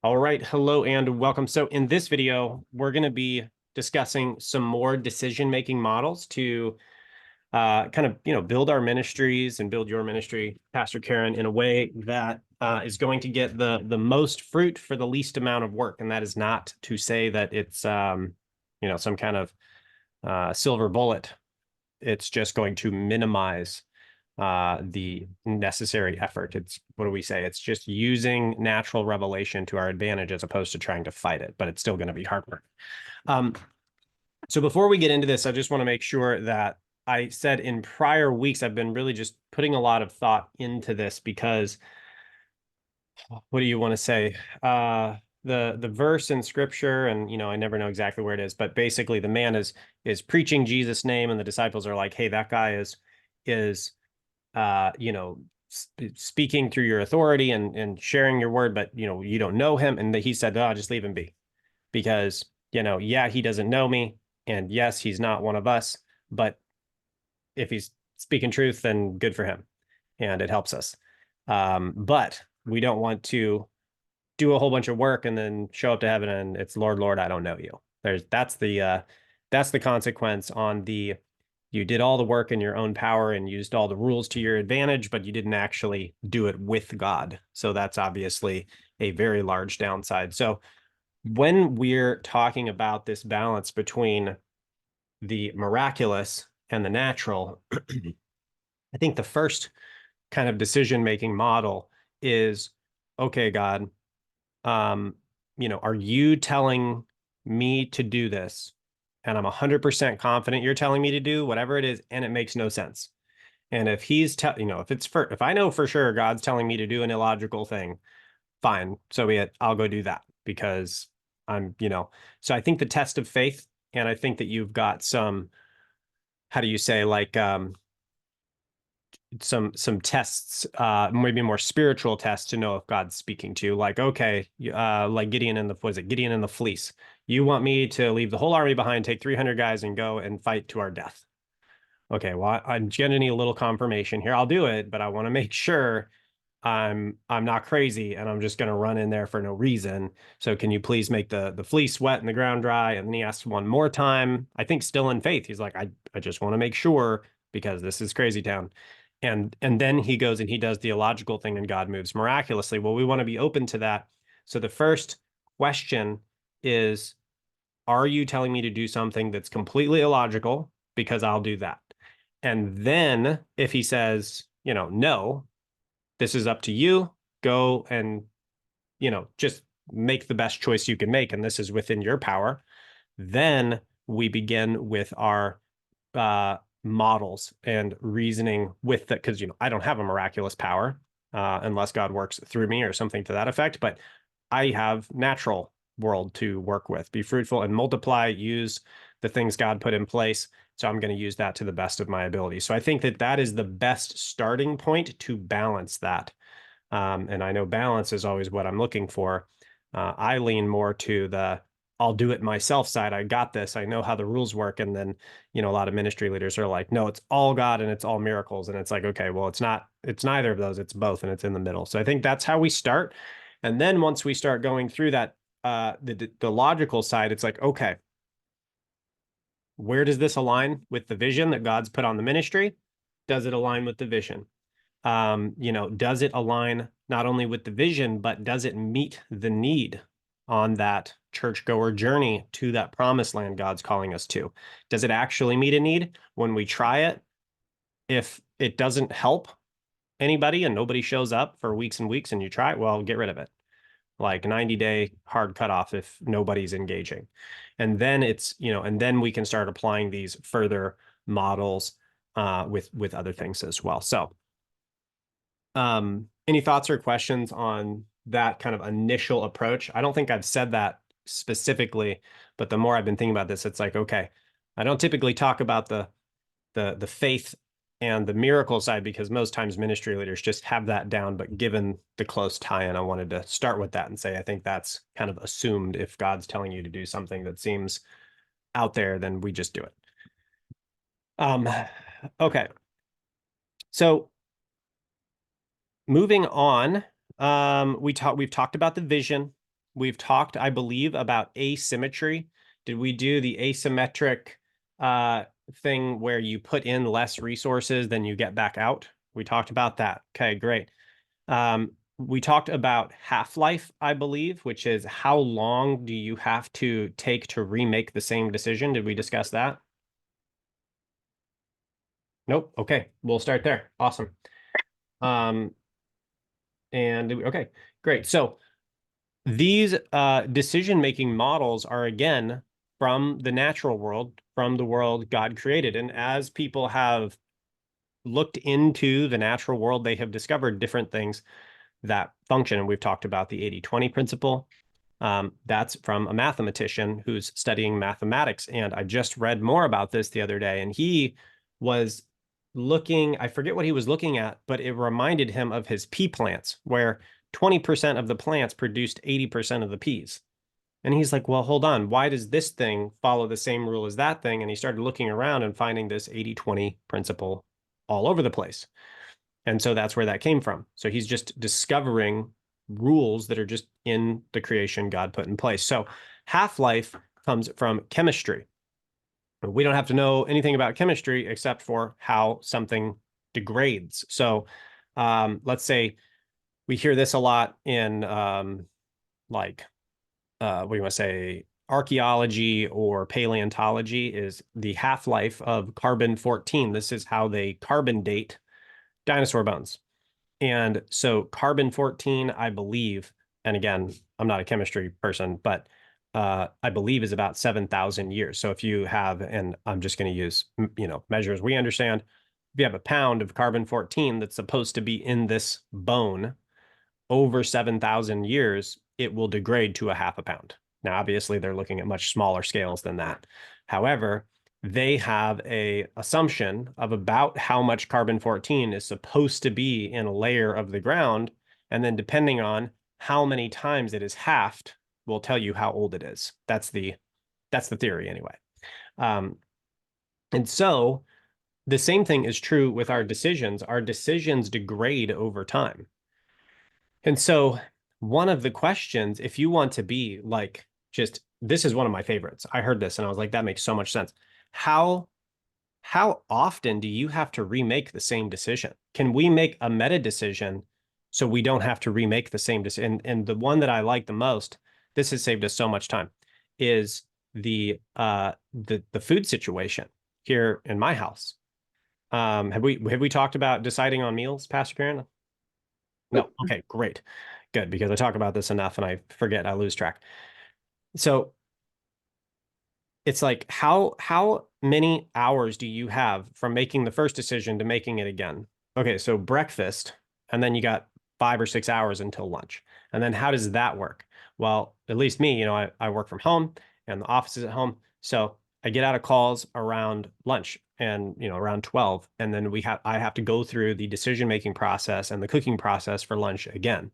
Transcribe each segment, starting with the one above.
All right, hello and welcome. So in this video, we're going to be discussing some more decision-making models to kind of, build our ministries and build your ministry, Pastor Karen, in a way that is going to get the most fruit for the least amount of work. And that is not to say that it's, some kind of silver bullet. It's just going to minimize the necessary effort. It's what do we say? It's just using natural revelation to our advantage as opposed to trying to fight it, but it's still going to be hard work. Um, so before we get into this, I just want to make sure that I said in prior weeks, I've been really just putting a lot of thought into this because what do you want to say? The verse in scripture, and I never know exactly where it is, but basically the man is preaching Jesus' name, and the disciples are like, hey, that guy is uh, you know, speaking through your authority and sharing your word, but you don't know him. And he said, oh, just leave him be because, yeah, he doesn't know me. And yes, he's not one of us, but if he's speaking truth, then good for him. And it helps us. But we don't want to do a whole bunch of work and then show up to heaven and it's Lord, Lord, I don't know you. That's the consequence on the you did all the work in your own power and used all the rules to your advantage, but you didn't actually do it with God. So that's obviously a very large downside. So when we're talking about this balance between the miraculous and the natural, I think the first kind of decision-making model is, okay, God, are you telling me to do this? And I'm 100% confident you're telling me to do whatever it is, and it makes no sense. And if if I know for sure God's telling me to do an illogical thing, fine, so be it. I'll go do that because so I think the test of faith, and I think that you've got some, how do you say, like some tests, maybe more spiritual tests to know if God's speaking to you. Like, okay, like Gideon in Gideon in the fleece? You want me to leave the whole army behind, take 300 guys, and go and fight to our death? Okay, well, I'm gonna need a little confirmation here. I'll do it, but I want to make sure I'm not crazy and I'm just gonna run in there for no reason. So can you please make the fleece wet and the ground dry? And then he asks one more time. I think still in faith. He's like, I just want to make sure because this is crazy town. And then he goes and he does the illogical thing and God moves miraculously. Well, we want to be open to that. So the first question is, are you telling me to do something that's completely illogical? Because I'll do that. And then if he says, no, this is up to you, go and, just make the best choice you can make. And this is within your power. Then we begin with our models and reasoning with that. Cause, I don't have a miraculous power unless God works through me or something to that effect, but I have natural world to work with. Be fruitful and multiply, use the things God put in place. So I'm going to use that to the best of my ability. So I think that is the best starting point to balance that. And I know balance is always what I'm looking for. I lean more to the I'll do it myself side. I got this. I know how the rules work. And then, a lot of ministry leaders are like, no, it's all God and it's all miracles. And it's like, okay, well, it's not, it's neither of those. It's both and it's in the middle. So I think that's how we start. And then once we start going through that, the logical side, it's like, okay, where does this align with the vision that God's put on the ministry? Does it align with the vision? Does it align not only with the vision, but does it meet the need on that churchgoer journey to that promised land God's calling us to? Does it actually meet a need? When we try it, if it doesn't help anybody and nobody shows up for weeks and weeks and you try it, well, get rid of it. Like 90-day hard cutoff if nobody's engaging. And then and then we can start applying these further models with other things as well. So any thoughts or questions on that kind of initial approach? I don't think I've said that specifically, but the more I've been thinking about this, it's like, okay, I don't typically talk about the faith and the miracle side because most times ministry leaders just have that down. But given the close tie-in, I wanted to start with that and say, I think that's kind of assumed. If God's telling you to do something that seems out there, then we just do it. Okay. So moving on, we've talked about the vision. we've talked, I believe, about asymmetry. Did we do the asymmetric thing where you put in less resources than you get back out? We talked about that. Okay, great. We talked about half-life, I believe, which is how long do you have to take to remake the same decision? Did we discuss that? Nope. Okay, we'll start there. Awesome. And okay, great. So these decision-making models are, again, from the natural world, from the world God created. And as people have looked into the natural world, they have discovered different things that function. And we've talked about the 80-20 principle. That's from a mathematician who's studying mathematics. And I just read more about this the other day. And he was looking, I forget what he was looking at, but it reminded him of his pea plants, where 20% of the plants produced 80% of the peas. And he's like, well, hold on. Why does this thing follow the same rule as that thing? And he started looking around and finding this 80-20 principle all over the place. And so that's where that came from. So he's just discovering rules that are just in the creation God put in place. So half-life comes from chemistry. We don't have to know anything about chemistry except for how something degrades. So let's say we hear this a lot in what do you want to say, archaeology or paleontology, is the half-life of carbon-14. This is how they carbon date dinosaur bones. And so carbon-14, I believe, and again, I'm not a chemistry person, but I believe is about 7,000 years. So if you have, and I'm just going to use, measures we understand, if you have a pound of carbon-14 that's supposed to be in this bone over 7,000 years, it will degrade to a half a pound. Now, obviously, they're looking at much smaller scales than that. However, they have a assumption of about how much carbon-14 is supposed to be in a layer of the ground, and then depending on how many times it is halved, will tell you how old it is. That's the theory anyway. And so the same thing is true with our decisions. Our decisions degrade over time. And so one of the questions, if you want to be like, just, this is one of my favorites. I heard this and I was like, that makes so much sense. How often do you have to remake the same decision? Can we make a meta decision so we don't have to remake the same decision? And the one that I like the most, this has saved us so much time, is the food situation here in my house. Have we talked about deciding on meals, Pastor Karen? No. Okay, great. Good, because I talk about this enough and I forget, I lose track. So it's like, how many hours do you have from making the first decision to making it again? Okay, so breakfast, and then you got 5 or 6 hours until lunch. And then how does that work? Well, at least me, I work from home and the office is at home. So I get out of calls around lunch and around 12. And then I have to go through the decision-making process and the cooking process for lunch again.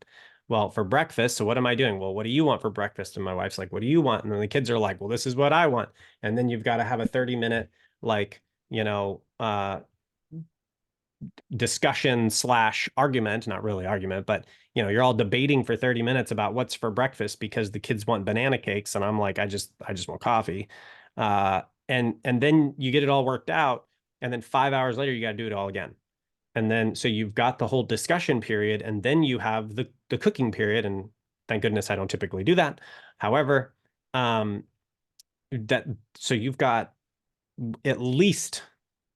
Well, for breakfast, so what am I doing? Well, what do you want for breakfast? And my wife's like, what do you want? And then the kids are like, well, this is what I want. And then you've got to have a 30-minute, like, discussion slash argument, not really argument, but you're all debating for 30 minutes about what's for breakfast because the kids want banana cakes. And I'm like, I just want coffee. And then you get it all worked out. And then 5 hours later, you got to do it all again. And then, so you've got the whole discussion period, and then you have the cooking period. And thank goodness I don't typically do that. However, so you've got at least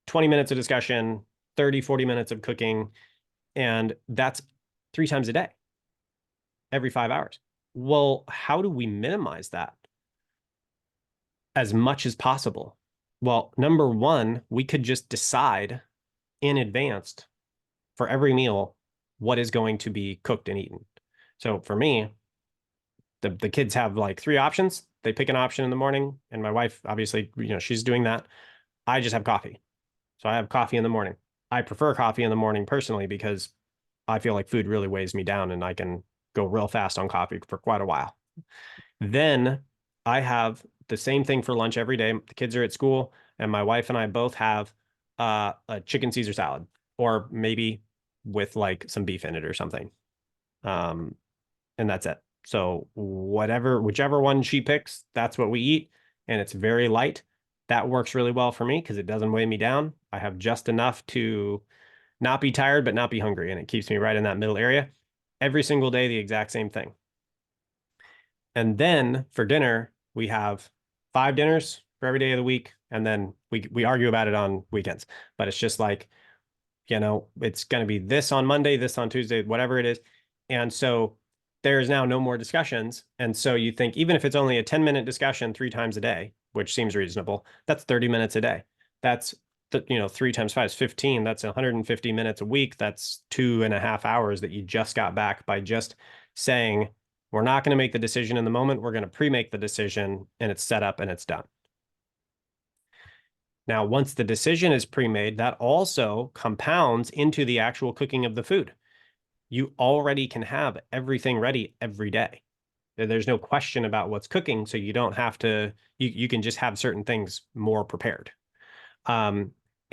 20 minutes of discussion, 30, 40 minutes of cooking, and that's 3 times a day, every 5 hours. Well, how do we minimize that as much as possible? Well, number one, we could just decide in advance for every meal what is going to be cooked and eaten. So for me, the kids have like 3 options. They pick an option in the morning, and my wife, obviously, she's doing that. I just have coffee. So I have coffee in the morning. I prefer coffee in the morning personally because I feel like food really weighs me down and I can go real fast on coffee for quite a while. Then I have the same thing for lunch every day. The kids are at school and my wife and I both have a chicken Caesar salad, or maybe with like some beef in it or something. And that's it. So whichever one she picks, that's what we eat. And it's very light. That works really well for me because it doesn't weigh me down. I have just enough to not be tired, but not be hungry. And it keeps me right in that middle area. Every single day, the exact same thing. And then for dinner, we have 5 dinners for every day of the week. And then we argue about it on weekends. But it's just like, it's going to be this on Monday, this on Tuesday, whatever it is. And so there's now no more discussions. And so you think, even if it's only a 10-minute discussion 3 times a day, which seems reasonable, that's 30 minutes a day. That's, 3 times 5 is 15. That's 150 minutes a week. That's 2.5 hours that you just got back by just saying, we're not going to make the decision in the moment. We're going to pre-make the decision, and it's set up and it's done. Now, once the decision is pre-made, that also compounds into the actual cooking of the food. You already can have everything ready every day. There's no question about what's cooking, so you don't have to, you can just have certain things more prepared.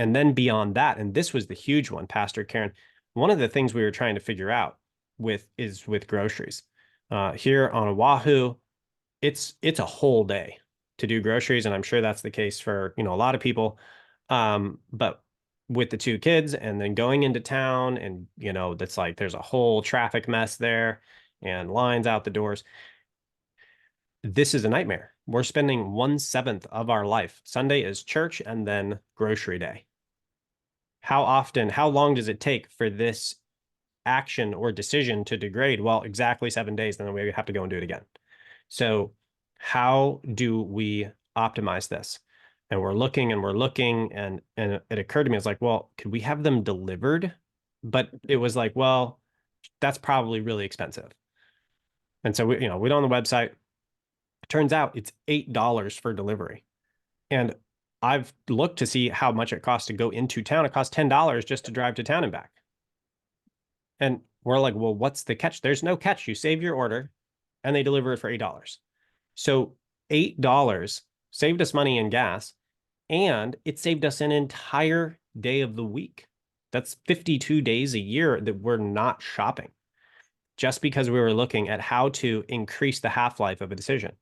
And then beyond that, and this was the huge one, Pastor Karen, one of the things we were trying to figure out with groceries. Here on Oahu, it's a whole day to do groceries, and I'm sure that's the case for a lot of people. But with the 2 kids and then going into town, and that's like there's a whole traffic mess there and lines out the doors. This is a nightmare. We're spending 1/7 of our life. Sunday is church and then grocery day. How long does it take for this action or decision to degrade? Well, exactly 7 days, then we have to go and do it again. So how do we optimize this? And we're looking and it occurred to me, it's like, well, could we have them delivered? But it was like, well, that's probably really expensive. And so we went on the website. It turns out it's $8 for delivery. And I've looked to see how much it costs to go into town. It costs $10 just to drive to town and back. And we're like, well, what's the catch? There's no catch. You save your order and they deliver it for $8. So $8 saved us money in gas, and it saved us an entire day of the week. That's 52 days a year that we're not shopping, just because we were looking at how to increase the half-life of a decision.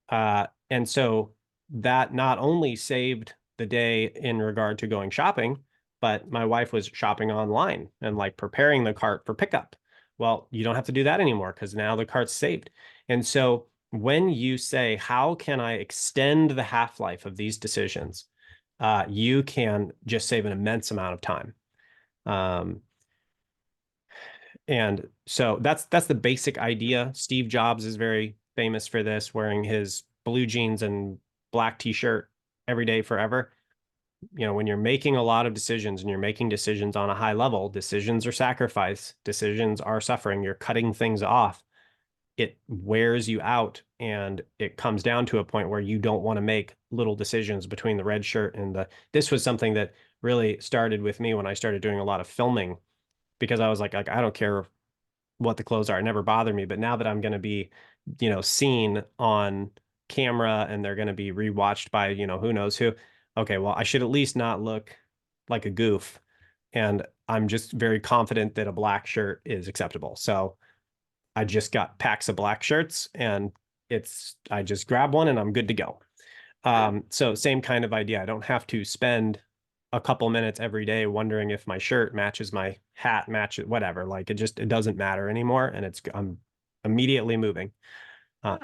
And so that not only saved the day in regard to going shopping, but my wife was shopping online and like preparing the cart for pickup. Well, you don't have to do that anymore because now the cart's saved. And so when you say, how can I extend the half-life of these decisions? You can just save an immense amount of time. And so that's the basic idea. Steve Jobs is very famous for this, wearing his blue jeans and black t-shirt every day forever. When you're making a lot of decisions and you're making decisions on a high level, decisions are sacrifice, decisions are suffering, you're cutting things off. It wears you out, and it comes down to a point where you don't want to make little decisions between the red shirt and this was something that really started with me when I started doing a lot of filming, because I was like, I don't care what the clothes are. It never bothered me. But now that I'm going to be, seen on camera and they're going to be rewatched by, who knows who. Okay, well, I should at least not look like a goof. And I'm just very confident that a black shirt is acceptable. So I just got packs of black shirts, and I just grab one and I'm good to go. So same kind of idea. I don't have to spend a couple minutes every day wondering if my shirt matches my hat, matches whatever. Like it doesn't matter anymore, and I'm immediately moving.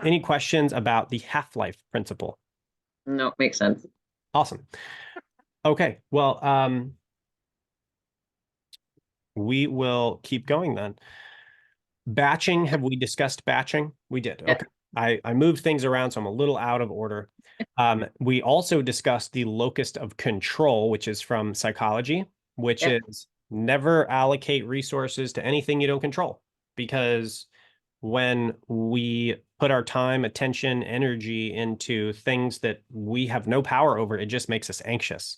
Any questions about the half-life principle? No, makes sense. Awesome. Okay, well, we will keep going then. Batching, have we discussed batching? We did. Yeah. Okay. I moved things around, so I'm a little out of order. We also discussed the locus of control, which is from psychology, which Yep. is never allocate resources to anything you don't control. Because when we put our time, attention, energy into things that we have no power over, it just makes us anxious.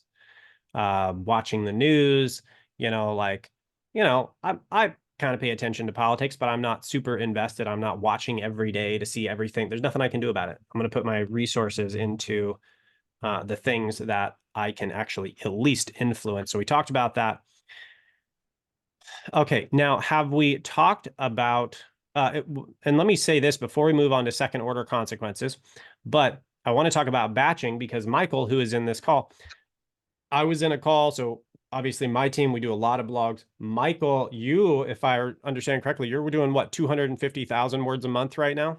Watching the news, I kind of pay attention to politics, but I'm not super invested. I'm not watching every day to see everything. There's nothing I can do about it. I'm going to put my resources into the things that I can actually at least influence. So we talked about that. Okay, now have we talked about And let me say this before we move on to second order consequences, but I want to talk about batching because Michael, who is in this call, I was in a call. So obviously my team, we do a lot of blogs. Michael, you, if I understand correctly, you're doing what, 250,000 words a month right now?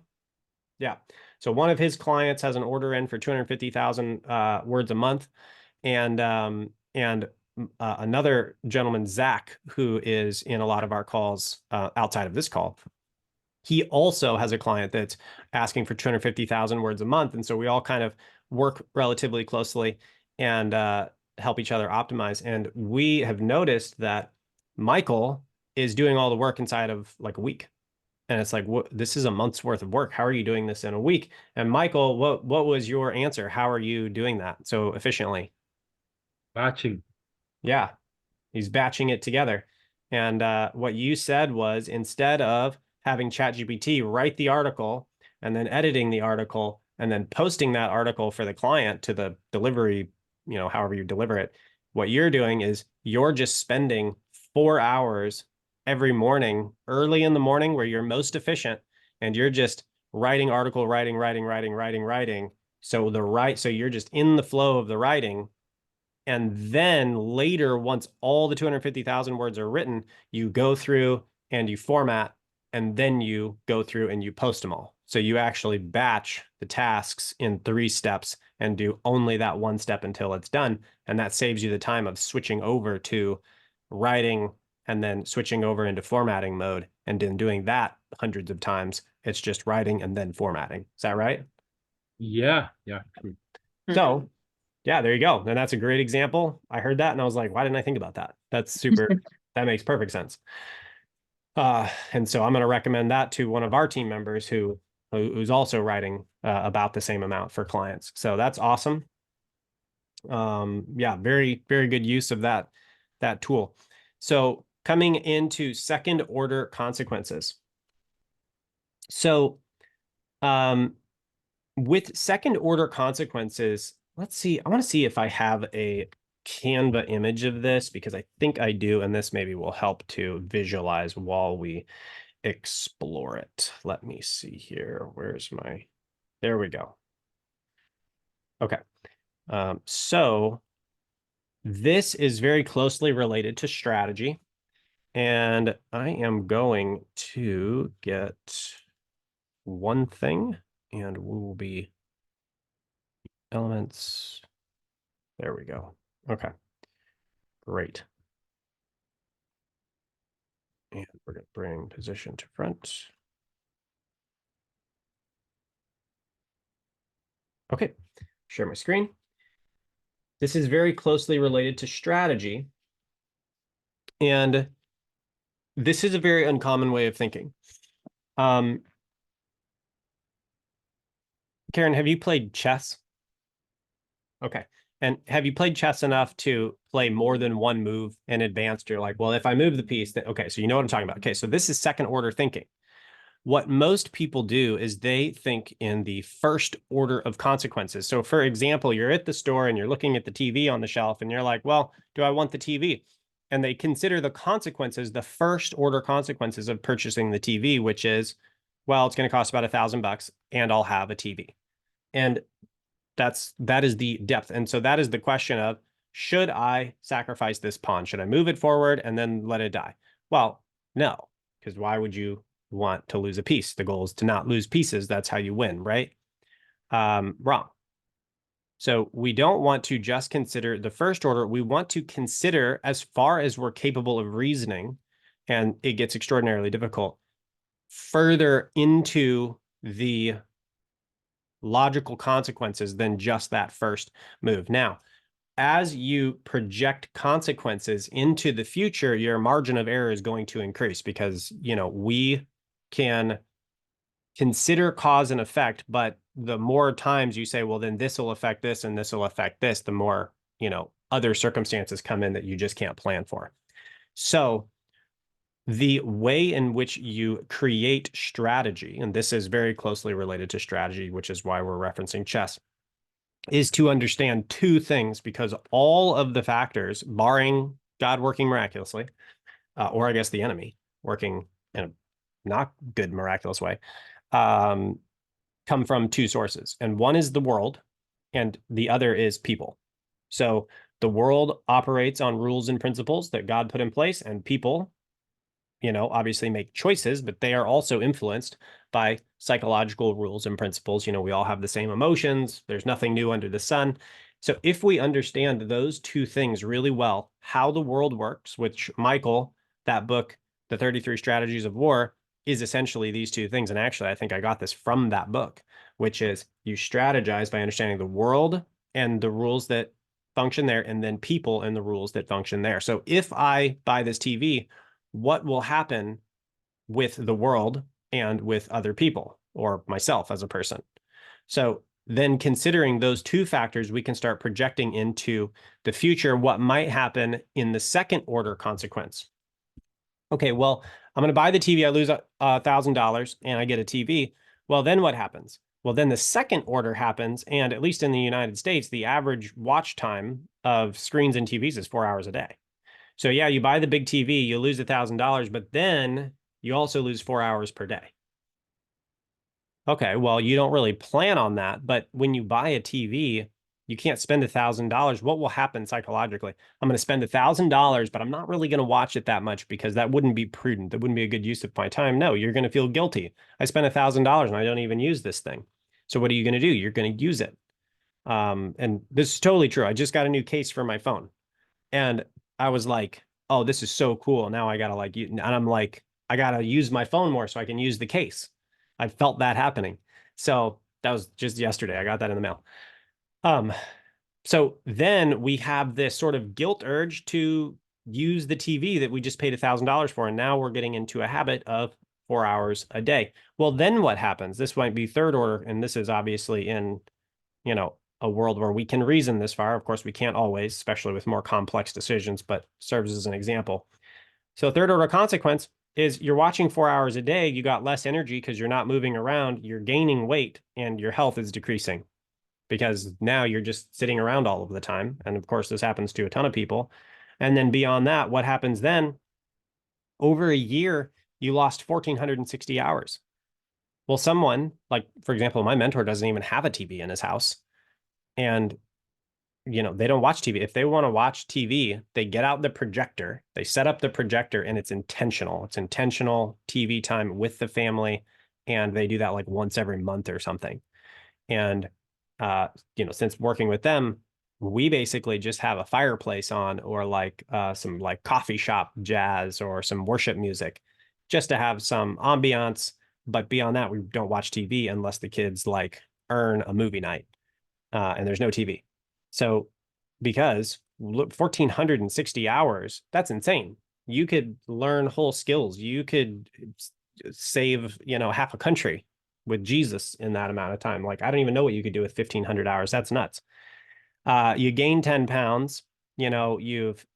Yeah. So one of his clients has an order in for 250,000 words a month. And another gentleman, Zach, who is in a lot of our calls outside of this call, he also has a client that's asking for 250,000 words a month. And so we all kind of work relatively closely and help each other optimize. And we have noticed that Michael is doing all the work inside of like a week. And it's like, what, this is a month's worth of work. How are you doing this in a week? And Michael, what was your answer? How are you doing that so efficiently? Batching. Yeah, he's batching it together. And what you said was instead of having ChatGPT write the article and then editing the article and then posting that article for the client to the delivery, however you deliver it, what you're doing is you're just spending 4 hours every morning, early in the morning where you're most efficient, and you're just writing article, writing. So you're just in the flow of the writing, and then later, once all the 250,000 words are written, you go through and you format, and then you go through and you post them all. So you actually batch the tasks in 3 steps and do only that one step until it's done. And that saves you the time of switching over to writing and then switching over into formatting mode. And then doing that hundreds of times, it's just writing and then formatting. Is that right? Yeah. So yeah, there you go. And that's a great example. I heard that and I was like, why didn't I think about that? That's super. That makes perfect sense. And so I'm going to recommend that to one of our team members who's also writing about the same amount for clients. So that's awesome. Yeah, very, very good use of that tool. So coming into second order consequences. So with second order consequences, let's see. I want to see if I have a Canva image of this because I think I do. And this maybe will help to visualize while we explore it. Let me see here. There we go. Okay. So this is very closely related to strategy. And I am going to get one thing and we will be elements. There we go. Okay, great. And we're going to bring position to front. Okay, share my screen. This is very closely related to strategy. And this is a very uncommon way of thinking. Karen, have you played chess? Okay. And have you played chess enough to play more than one move in advance? You're like, well, if I move the piece, then okay, so you know what I'm talking about. Okay, so this is second order thinking. What most people do is they think in the first order of consequences. So for example, you're at the store and you're looking at the TV on the shelf and you're like, well, do I want the TV? And they consider the consequences, the first order consequences of purchasing the TV, which is, well, it's going to cost about $1,000 and I'll have a TV. And that is the depth. And so that is the question of, should I sacrifice this pawn? Should I move it forward and then let it die? Well, no, because why would you want to lose a piece? The goal is to not lose pieces. That's how you win, right? Wrong. So we don't want to just consider the first order. We want to consider, as far as we're capable of reasoning, and it gets extraordinarily difficult, further into the logical consequences than just that first move. Now, as you project consequences into the future, your margin of error is going to increase because, we can consider cause and effect, but the more times you say, well, then this will affect this and this will affect this, the more, other circumstances come in that you just can't plan for. So the way in which you create strategy, and this is very closely related to strategy, which is why we're referencing chess, is to understand two things, because all of the factors, barring God working miraculously, or I guess the enemy working in a not good, miraculous way, come from two sources. And one is the world, and the other is people. So the world operates on rules and principles that God put in place, and people, obviously make choices, but they are also influenced by psychological rules and principles. We all have the same emotions. There's nothing new under the sun. So if we understand those two things really well, how the world works, which Michael, that book, The 33 Strategies of War, is essentially these two things. And actually, I think I got this from that book, which is you strategize by understanding the world and the rules that function there, and then people and the rules that function there. So if I buy this TV, what will happen with the world and with other people or myself as a person? So then considering those two factors, we can start projecting into the future what might happen in the second order consequence. Okay, well, I'm going to buy the TV, I lose $1,000 and I get a TV. Well, then what happens? Well, then the second order happens, and at least in the United States, the average watch time of screens and TVs is 4 hours a day. So yeah, you buy the big TV, you lose $1,000, but then you also lose 4 hours per day. Okay, well, you don't really plan on that, but when you buy a TV, you can't spend $1,000. What will happen psychologically? I'm going to spend $1,000, but I'm not really going to watch it that much because that wouldn't be prudent. That wouldn't be a good use of my time. No, you're going to feel guilty. I spent $1,000 and I don't even use this thing. So what are you going to do? You're going to use it. And this is totally true. I just got a new case for my phone, and I was like, oh, this is so cool. Now I gotta and I'm like, I gotta use my phone more so I can use the case. I felt that happening. So that was just yesterday. I got that in the mail. So then we have this sort of guilt urge to use the TV that we just paid $1,000 for. And now we're getting into a habit of 4 hours a day. Well, then what happens? This might be third order. And this is obviously in, a world where we can reason this far. Of course, we can't always, especially with more complex decisions, but serves as an example. So third order consequence is you're watching 4 hours a day, you got less energy because you're not moving around, you're gaining weight, and your health is decreasing because now you're just sitting around all of the time. And of course, this happens to a ton of people. And then beyond that, what happens then? Over a year, you lost 1,460 hours. Well, someone, like, for example, my mentor doesn't even have a TV in his house. And they don't watch TV. If they want to watch TV, they get out the projector, they set up the projector, and it's intentional. It's intentional TV time with the family. And they do that like once every month or something. And, since working with them, we basically just have a fireplace on, or like some like coffee shop jazz or some worship music, just to have some ambiance. But beyond that, we don't watch TV unless the kids like earn a movie night. And there's no TV. So because 1,460 hours, that's insane. You could learn whole skills. You could save, half a country with Jesus in that amount of time. Like, I don't even know what you could do with 1,500 hours. That's nuts. You gain 10 pounds, you've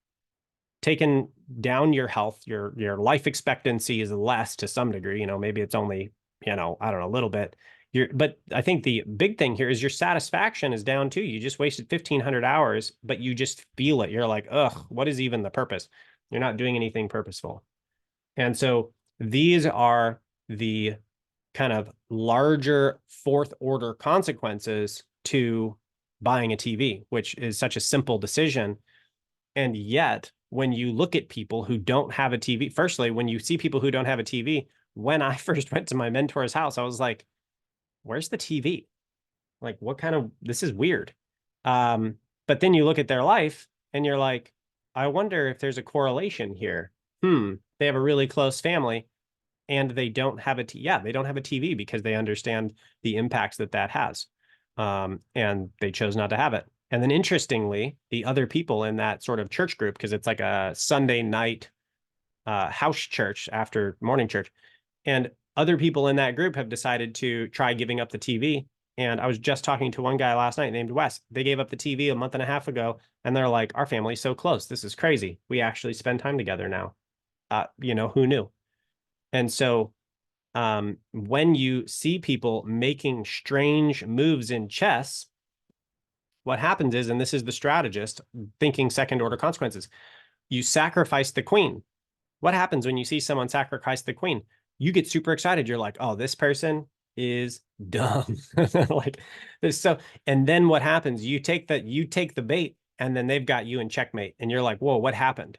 taken down your health, your life expectancy is less to some degree, maybe it's only, I don't know, a little bit. But I think the big thing here is your satisfaction is down too. You just wasted 1,500 hours, but you just feel it. You're like, ugh, what is even the purpose? You're not doing anything purposeful. And so these are the kind of larger fourth order consequences to buying a TV, which is such a simple decision. And yet, when you look at people who don't have a TV, firstly, when you see people who don't have a TV, when I first went to my mentor's house, I was like, where's the TV? Like, what kind of, this is weird. But then you look at their life and you're like, I wonder if there's a correlation here. They have a really close family and they don't have they don't have a TV because they understand the impacts that has. And they chose not to have it. And then interestingly, the other people in that sort of church group, because it's like a Sunday night house church after morning church, and other people in that group have decided to try giving up the TV. And I was just talking to one guy last night named Wes. They gave up the TV a month and a half ago. And they're like, our family's so close. This is crazy. We actually spend time together now. Who knew? And so when you see people making strange moves in chess, what happens is, and this is the strategist thinking second order consequences, you sacrifice the queen. What happens when you see someone sacrifice the queen? you get super excited. You're like, oh, this person is dumb. Like this. So, and then what happens? You take the bait, and then they've got you in checkmate. And you're like, whoa, what happened?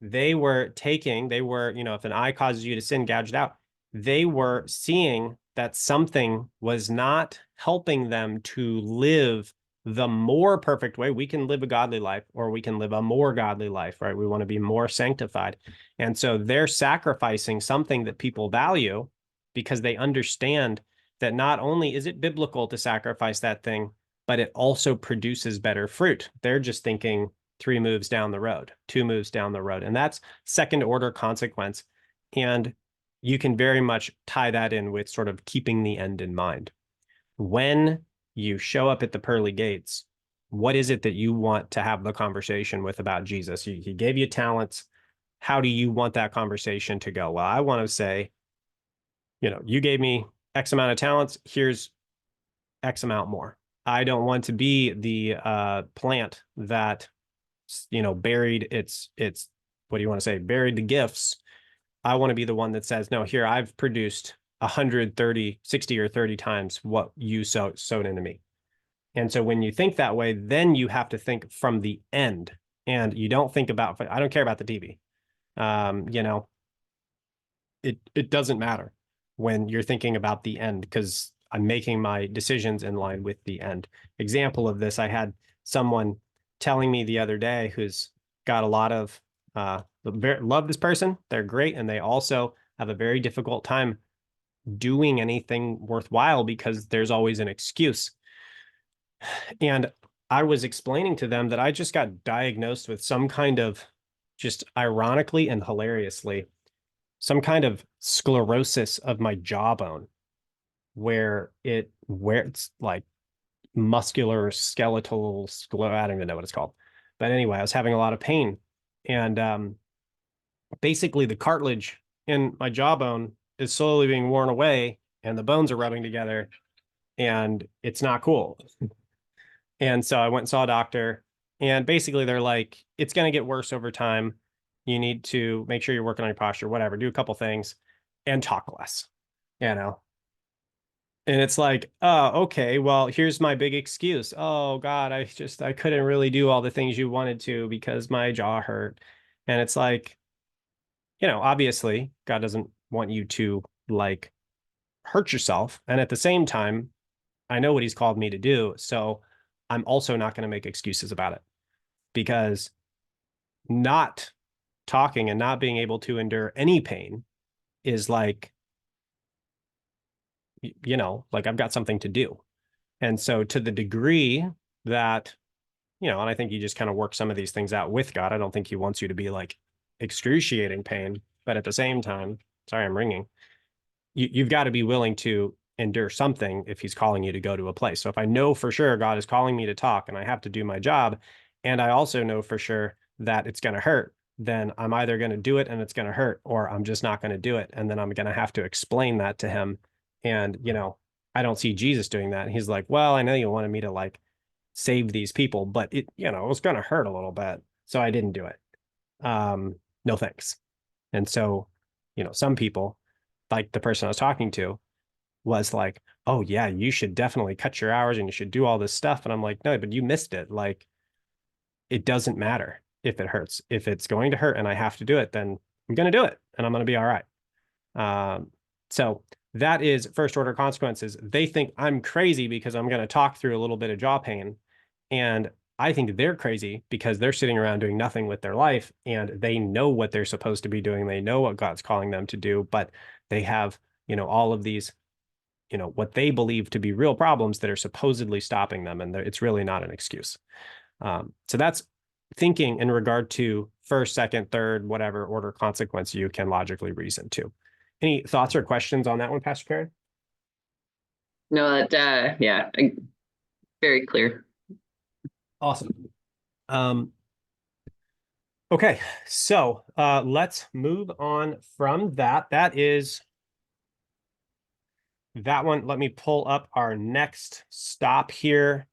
They were, if an eye causes you to sin, gouged out. They were seeing that something was not helping them to live the more perfect way. We can live a godly life, or we can live a more godly life, right? We want to be more sanctified. And so they're sacrificing something that people value because they understand that not only is it biblical to sacrifice that thing, but it also produces better fruit. They're just thinking 3 moves down the road, 2 moves down the road. And that's second order consequence. And you can very much tie that in with sort of keeping the end in mind. When you show up at the pearly gates, what is it that you want to have the conversation with about Jesus? He gave you talents. How do you want that conversation to go? Well, I want to say, you gave me X amount of talents. Here's X amount more. I don't want to be the plant that buried what do you want to say, buried the gifts. I want to be the one that says, no, here, I've produced 130, 60 or 30 times what you sowed into me. And so when you think that way, then you have to think from the end, and you don't think about, I don't care about the TV. It doesn't matter when you're thinking about the end, because I'm making my decisions in line with the end. Example of this, I had someone telling me the other day who's got a lot of love this person. They're great. And they also have a very difficult time doing anything worthwhile because there's always an excuse. And I was explaining to them that I just got diagnosed with some kind of, just ironically and hilariously, some kind of sclerosis of my jawbone, where it's like muscular skeletal I don't even know what it's called. But anyway, I was having a lot of pain. And basically the cartilage in my jawbone is slowly being worn away, and the bones are rubbing together, and it's not cool. And so I went and saw a doctor, and basically they're like, it's going to get worse over time. You need to make sure you're working on your posture, whatever, do a couple things and talk less, you know? And it's like, oh, okay, well, here's my big excuse. Oh God, I couldn't really do all the things you wanted to because my jaw hurt. And it's like, obviously God doesn't want you to like hurt yourself. And at the same time, I know what he's called me to do. So I'm also not going to make excuses about it, because not talking and not being able to endure any pain is like, like I've got something to do. And so to the degree that, and I think you just kind of work some of these things out with God. I don't think he wants you to be like excruciating pain, but at the same time, sorry, I'm ringing. You've got to be willing to endure something if he's calling you to go to a place. So if I know for sure God is calling me to talk and I have to do my job, and I also know for sure that it's going to hurt, then I'm either going to do it and it's going to hurt, or I'm just not going to do it. And then I'm going to have to explain that to him. And, I don't see Jesus doing that. He's like, well, I know you wanted me to like save these people, but it was going to hurt a little bit. So I didn't do it. No thanks. And so, some people, like the person I was talking to, was like, oh yeah, you should definitely cut your hours and you should do all this stuff. And I'm like, no, but you missed it. Like, it doesn't matter if it hurts. If it's going to hurt and I have to do it, then I'm going to do it and I'm going to be all right. So that is first order consequences. They think I'm crazy because I'm going to talk through a little bit of jaw pain. And I think they're crazy because they're sitting around doing nothing with their life, and they know what they're supposed to be doing. They know what God's calling them to do, but they have, all of these, what they believe to be real problems that are supposedly stopping them. And it's really not an excuse. So that's thinking in regard to first, second, third, whatever order consequence you can logically reason to. Any thoughts or questions on that one, Pastor Karen? No, yeah, very clear. Awesome. Okay, so let's move on from that. That is that one. Let me pull up our next stop here.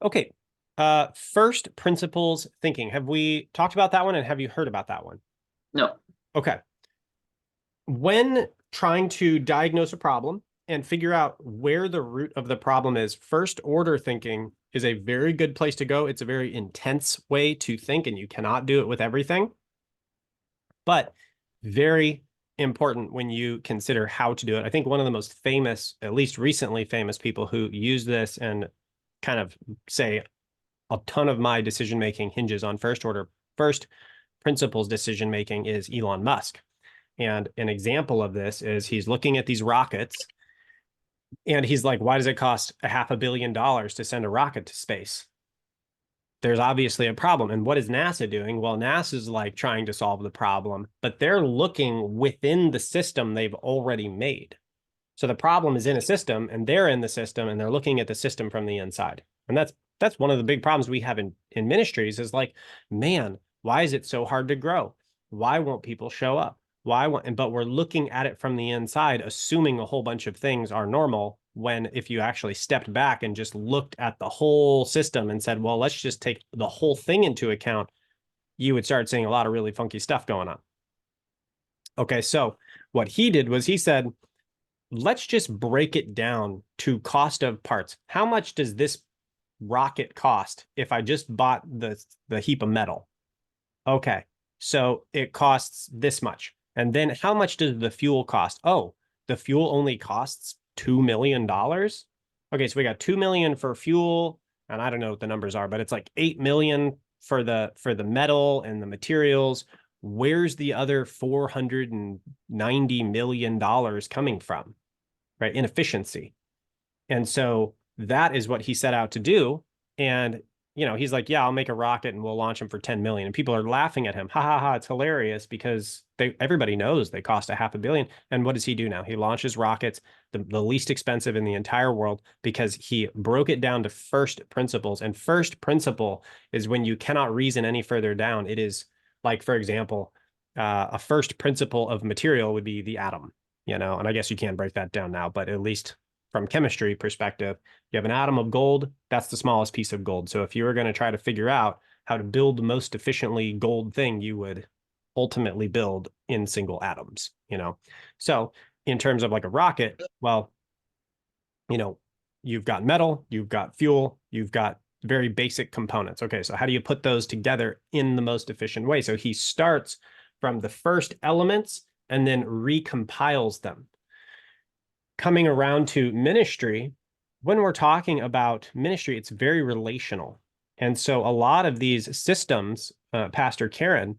Okay, first principles thinking. Have we talked about that one, and have you heard about that one? No. Okay. When trying to diagnose a problem and figure out where the root of the problem is, first order thinking is a very good place to go. It's a very intense way to think, and you cannot do it with everything, but very important when you consider how to do it. I think one of the most famous, at least recently famous people who use this and kind of say a ton of my decision making hinges on first principles decision making is Elon Musk. And an example of this is he's looking at these rockets and he's like, why does it cost $500 million to send a rocket to space? There's obviously a problem. And what is NASA doing? Well, NASA's like trying to solve the problem, but they're looking within the system they've already made. So the problem is in a system and they're in the system and they're looking at the system from the inside. And that's one of the big problems we have in ministries is like, man, why is it so hard to grow? Why won't people show up? But we're looking at it from the inside, assuming a whole bunch of things are normal, when if you actually stepped back and just looked at the whole system and said, well, let's just take the whole thing into account, you would start seeing a lot of really funky stuff going on. Okay, so what he did was he said, let's just break it down to cost of parts. How much does this rocket cost if I just bought the heap of metal? Okay, so it costs this much. And then how much does the fuel cost? Oh, the fuel only costs $2 million. Okay, so we got 2 million for fuel, and I don't know what the numbers are, but it's like 8 million for the metal and the materials. Where's the other $490 million coming from? Right? Inefficiency. And so that is what he set out to do. And he's like, yeah, I'll make a rocket and we'll launch them for 10 million. And people are laughing at him. Ha ha ha. It's hilarious because everybody knows they cost $500 million. And what does he do now? He launches rockets, the least expensive in the entire world, because he broke it down to first principles. And first principle is when you cannot reason any further down. It is like, for example, a first principle of material would be the atom, and I guess you can't break that down now, but at least from chemistry perspective, you have an atom of gold, that's the smallest piece of gold. So if you were going to try to figure out how to build the most efficiently gold thing, you would ultimately build in single atoms, So in terms of like a rocket, well, you've got metal, you've got fuel, you've got very basic components. Okay, so how do you put those together in the most efficient way? So he starts from the first elements and then recompiles them. Coming around to ministry, when we're talking about ministry, it's very relational. And so a lot of these systems, Pastor Karen,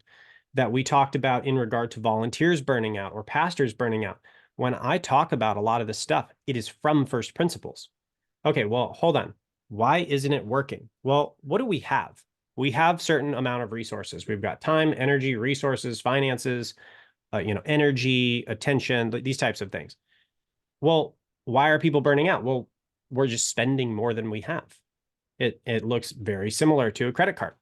that we talked about in regard to volunteers burning out or pastors burning out, when I talk about a lot of this stuff, it is from first principles. Okay, well, hold on. Why isn't it working? Well, what do we have? We have certain amount of resources. We've got time, energy, resources, finances, energy, attention, these types of things. Well, why are people burning out? Well, we're just spending more than we have. It looks very similar to a credit card.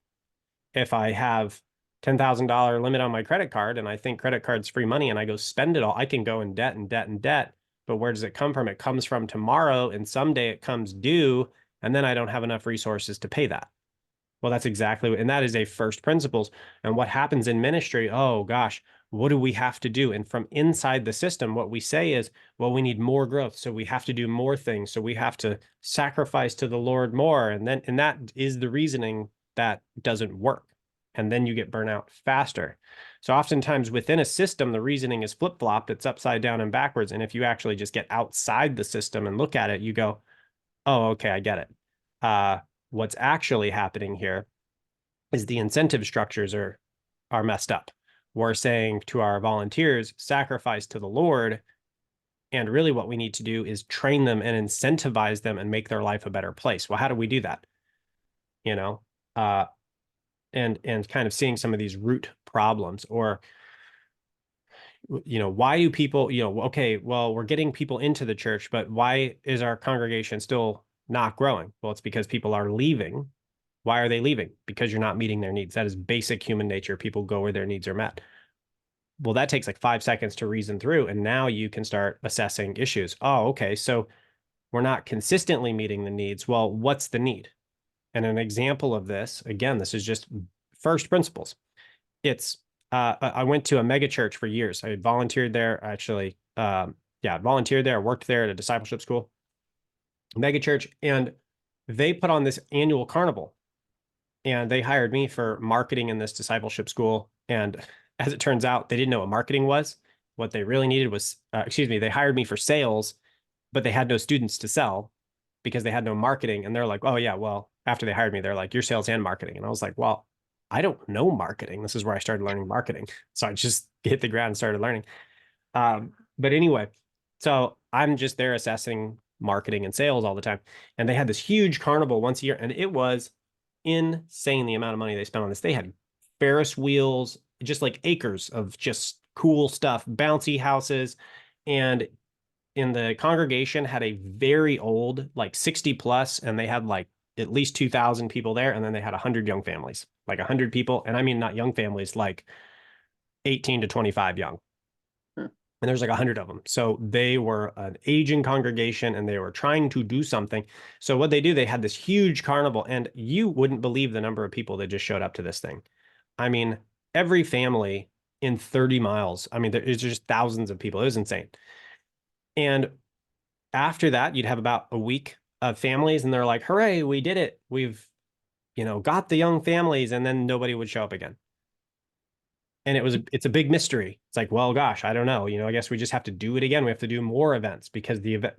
If I have $10,000 limit on my credit card and I think credit card's free money and I go spend it all, I can go in debt and debt and debt. But where does it come from? It comes from tomorrow, and someday it comes due, and then I don't have enough resources to pay that. Well, that's exactly what, and that is a first principles. And what happens in ministry, oh gosh, what do we have to do? And from inside the system, what we say is, well, we need more growth. So we have to do more things. So we have to sacrifice to the Lord more. And that is the reasoning that doesn't work. And then you get burnout faster. So oftentimes within a system, the reasoning is flip-flopped. It's upside down and backwards. And if you actually just get outside the system and look at it, you go, oh, okay, I get it. What's actually happening here is the incentive structures are messed up. We're saying to our volunteers, sacrifice to the Lord. And really what we need to do is train them and incentivize them and make their life a better place. Well, how do we do that? And kind of seeing some of these root problems, or why do people, okay, well, we're getting people into the church, but why is our congregation still not growing? Well, it's because people are leaving. Why are they leaving? Because you're not meeting their needs. That is basic human nature. People go where their needs are met. Well, that takes like 5 seconds to reason through, and now you can start assessing issues. Oh, okay, so we're not consistently meeting the needs. Well, what's the need? And an example of this, again, this is just first principles. It's I went to a mega church for years. I volunteered there, actually. Volunteered there, worked there at a discipleship school, mega church, and they put on this annual carnival, and they hired me for marketing in this discipleship school. And as it turns out, they didn't know what marketing was. What they really needed was, they hired me for sales, but they had no students to sell because they had no marketing. And they're like, oh yeah, well, after they hired me, they're like, you're sales and marketing. And I was like, well, I don't know marketing. This is where I started learning marketing. So I just hit the ground and started learning. But anyway, so I'm just there assessing marketing and sales all the time. And they had this huge carnival once a year, and it was insane the amount of money they spent on this. They had Ferris wheels, just like acres of just cool stuff, bouncy houses. And in the congregation had a very old, like 60 plus, and they had like at least 2,000 people there. And then they had 100 young families, like 100 people. And I mean, not young families, like 18 to 25 young. And there's like 100 of them. So they were an aging congregation and they were trying to do something. So what they do, they had this huge carnival, and you wouldn't believe the number of people that just showed up to this thing. I mean, every family in 30 miles. I mean, there's just thousands of people. It was insane. And after that, you'd have about a week of families, and they're like, hooray, we did it. We've, got the young families, and then nobody would show up again. And it's a big mystery. It's like, well, gosh, I don't know. I guess we just have to do it again. We have to do more events because the event,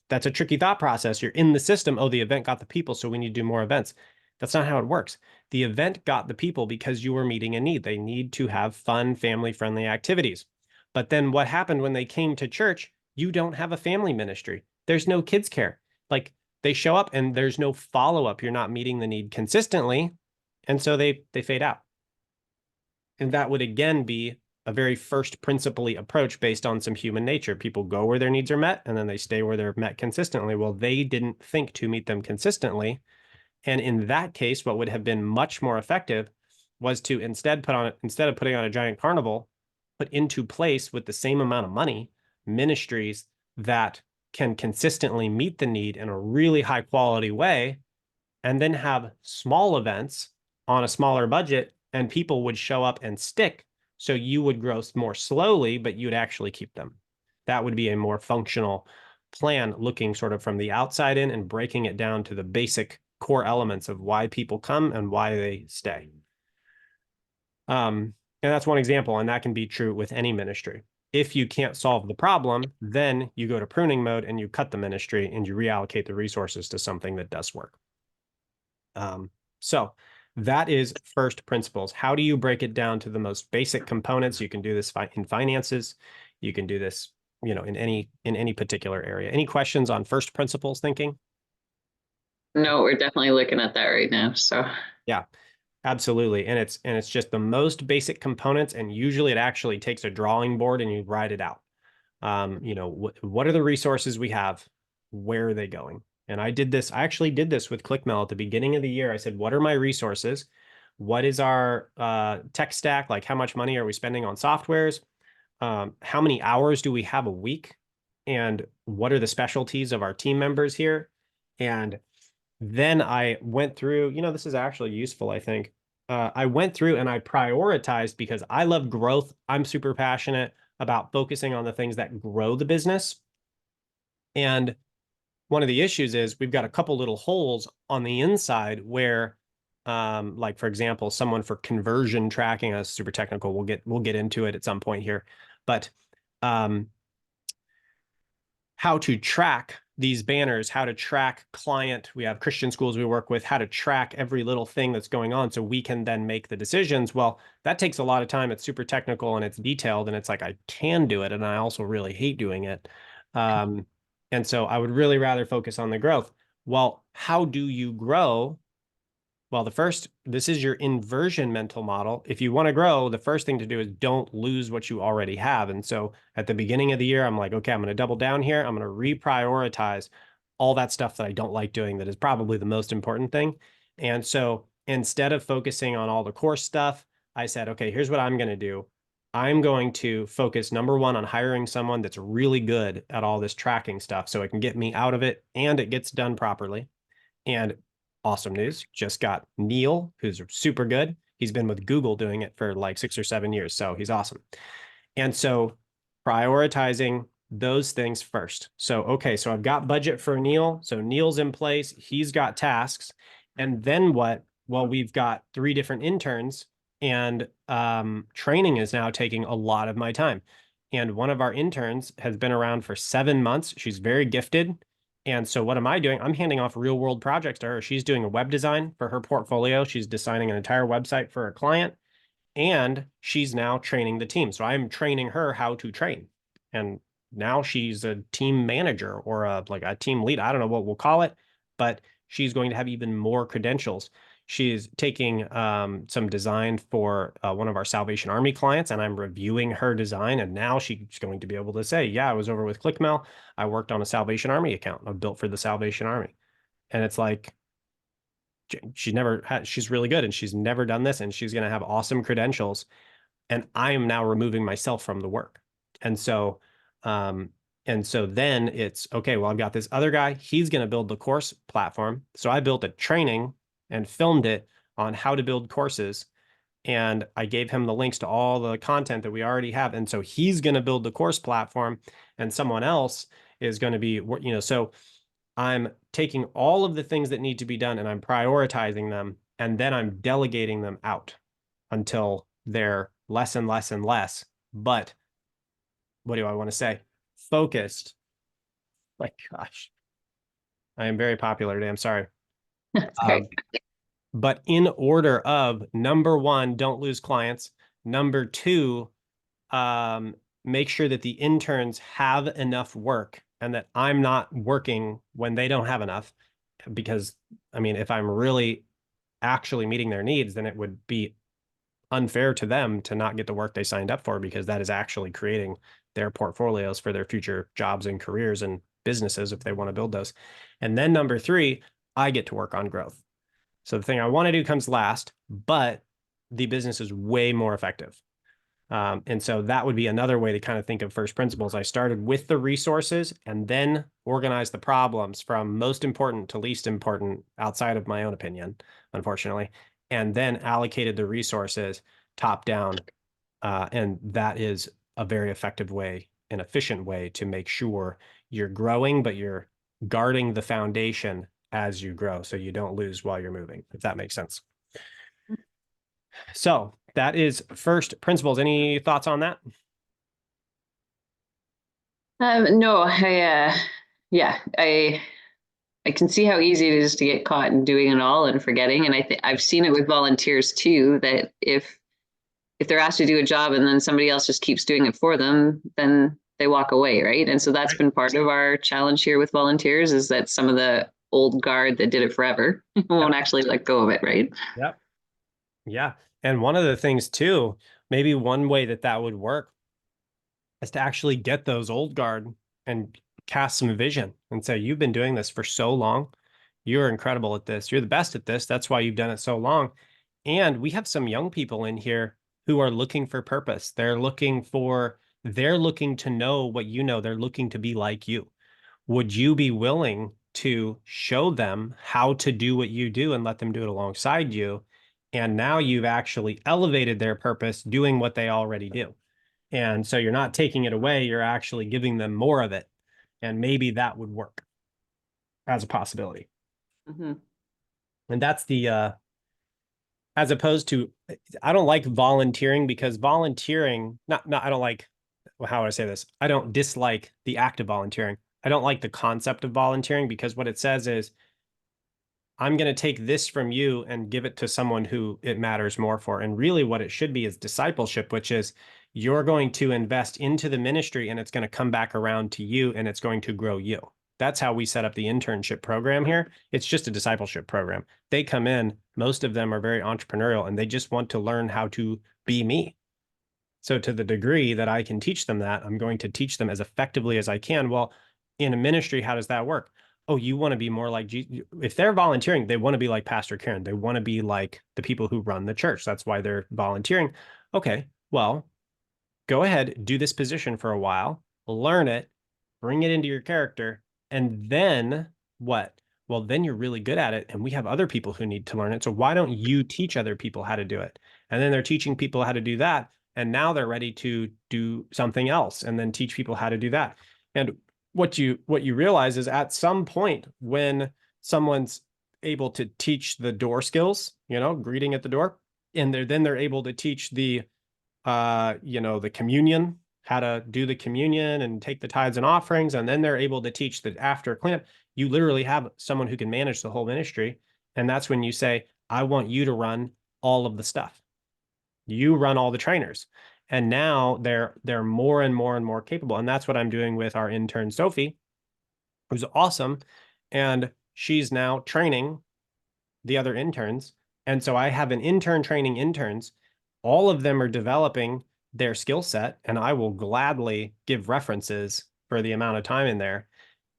that's a tricky thought process. You're in the system. Oh, the event got the people, so we need to do more events. That's not how it works. The event got the people because you were meeting a need. They need to have fun, family-friendly activities. But then what happened when they came to church? You don't have a family ministry. There's no kids care. Like, they show up and there's no follow-up. You're not meeting the need consistently. And so they fade out. And that would again be a very first principally approach based on some human nature. People go where their needs are met and then they stay where they're met consistently. Well, they didn't think to meet them consistently. And in that case, what would have been much more effective was to instead of putting on a giant carnival, put into place with the same amount of money, ministries that can consistently meet the need in a really high quality way, and then have small events on a smaller budget, and people would show up and stick. So you would grow more slowly, but you'd actually keep them. That would be a more functional plan, looking sort of from the outside in and breaking it down to the basic core elements of why people come and why they stay. And that's one example, and that can be true with any ministry. If you can't solve the problem, then you go to pruning mode and you cut the ministry and you reallocate the resources to something that does work. So that is first principles. How do you break it down to the most basic components? You can do this in finances. You can do this, in any particular area. Any questions on first principles thinking? No, we're definitely looking at that right now. So yeah, absolutely. And it's just the most basic components. And usually it actually takes a drawing board and you write it out. What are the resources we have? Where are they going? And I actually did this with ClickMail at the beginning of the year. I said, what are my resources? What is our tech stack? Like, how much money are we spending on softwares? How many hours do we have a week? And what are the specialties of our team members here? And then I went through, this is actually useful, I think. I went through and I prioritized because I love growth. I'm super passionate about focusing on the things that grow the business. And one of the issues is we've got a couple little holes on the inside where, like, for example, someone for conversion tracking, that's super technical. We'll get into it at some point here, but how to track these banners, how to track client. We have Christian schools we work with, how to track every little thing that's going on so we can then make the decisions. Well, that takes a lot of time. It's super technical and it's detailed, and it's like, I can do it, and I also really hate doing it. And so I would really rather focus on the growth. Well, how do you grow? Well, this is your inversion mental model. If you want to grow, the first thing to do is don't lose what you already have. And so at the beginning of the year, I'm like, okay, I'm going to double down here. I'm going to reprioritize all that stuff that I don't like doing that is probably the most important thing. And so instead of focusing on all the core stuff, I said, okay, here's what I'm going to do. I'm going to focus, number one, on hiring someone that's really good at all this tracking stuff so it can get me out of it and it gets done properly. And awesome news, just got Neil, who's super good. He's been with Google doing it for like 6 or 7 years. So he's awesome. And so prioritizing those things first. So, okay, so I've got budget for Neil. So Neil's in place. He's got tasks. And then what? Well, we've got 3 different interns, and training is now taking a lot of my time. And one of our interns has been around for 7 months. She's very gifted. And so what am I doing? I'm handing off real world projects to her. She's doing a web design for her portfolio. She's designing an entire website for a client, and she's now training the team. So I'm training her how to train. And now she's a team manager or like a team lead. I don't know what we'll call it, but she's going to have even more credentials. She's taking some design for one of our Salvation Army clients, and I'm reviewing her design. And now she's going to be able to say, yeah, I was over with ClickMail. I worked on a Salvation Army account. I built for the Salvation Army. And it's like, she's really good, and she's never done this, and she's going to have awesome credentials. And I am now removing myself from the work. And so, then it's okay, well, I've got this other guy, he's going to build the course platform. So I built a training and filmed it on how to build courses. And I gave him the links to all the content that we already have. And so he's going to build the course platform, and someone else is going to be, so I'm taking all of the things that need to be done and I'm prioritizing them, and then I'm delegating them out until they're less and less and less. But what do I want to say? Focused. My gosh. I am very popular today. I'm sorry. That's great. But in order of, number 1, don't lose clients. Number 2, make sure that the interns have enough work and that I'm not working when they don't have enough. Because, I mean, if I'm really actually meeting their needs, then it would be unfair to them to not get the work they signed up for, because that is actually creating their portfolios for their future jobs and careers and businesses if they want to build those. And then number 3, I get to work on growth. So the thing I want to do comes last, but the business is way more effective. And so that would be another way to kind of think of first principles. I started with the resources and then organized the problems from most important to least important, outside of my own opinion, unfortunately, and then allocated the resources top down. And that is a very effective way, an efficient way to make sure you're growing, but you're guarding the foundation as you grow, so you don't lose while you're moving, if that makes sense. So that is first principles. Any thoughts on that? No, I can see how easy it is to get caught in doing it all and forgetting. And I've seen it with volunteers too, that if they're asked to do a job and then somebody else just keeps doing it for them, then they walk away, right? And so that's been part of our challenge here with volunteers, is that some of the old guard that did it forever won't actually let go of it, right? Yep. Yeah. And one of the things too, maybe one way that would work is to actually get those old guard and cast some vision and say, you've been doing this for so long. You're incredible at this. You're the best at this. That's why you've done it so long. And we have some young people in here who are looking for purpose. They're looking to know what you know. They're looking to be like you. Would you be willing to show them how to do what you do and let them do it alongside you? And now you've actually elevated their purpose doing what they already do. And so you're not taking it away, you're actually giving them more of it. And maybe that would work as a possibility. Mm-hmm. And that's as opposed to, I don't like volunteering, because volunteering, I don't like, how would I say this? I don't dislike the act of volunteering. I don't like the concept of volunteering, because what it says is, I'm going to take this from you and give it to someone who it matters more for. And really what it should be is discipleship, which is you're going to invest into the ministry and it's going to come back around to you and it's going to grow you. That's how we set up the internship program here. It's just a discipleship program. They come in, most of them are very entrepreneurial and they just want to learn how to be me. So to the degree that I can teach them that, I'm going to teach them as effectively as I can. Well, in a ministry, how does that work? Oh, you want to be more like Jesus. If they're volunteering, they want to be like Pastor Karen. They want to be like the people who run the church. That's why they're volunteering. Okay, well, go ahead, do this position for a while, learn it, bring it into your character, and then what? Well, then you're really good at it. And we have other people who need to learn it. So why don't you teach other people how to do it? And then they're teaching people how to do that. And now they're ready to do something else and then teach people how to do that. And what you realize is at some point when someone's able to teach the door skills, greeting at the door, and they're able to teach the the communion, how to do the communion and take the tithes and offerings, and then they're able to teach the after cleanup. You literally have someone who can manage the whole ministry. And that's when you say, I want you to run all of the stuff. You run all the trainers. And now they're more and more and more capable. And that's what I'm doing with our intern, Sophie, who's awesome. And she's now training the other interns. And so I have an intern training interns. All of them are developing their skill set, and I will gladly give references for the amount of time in there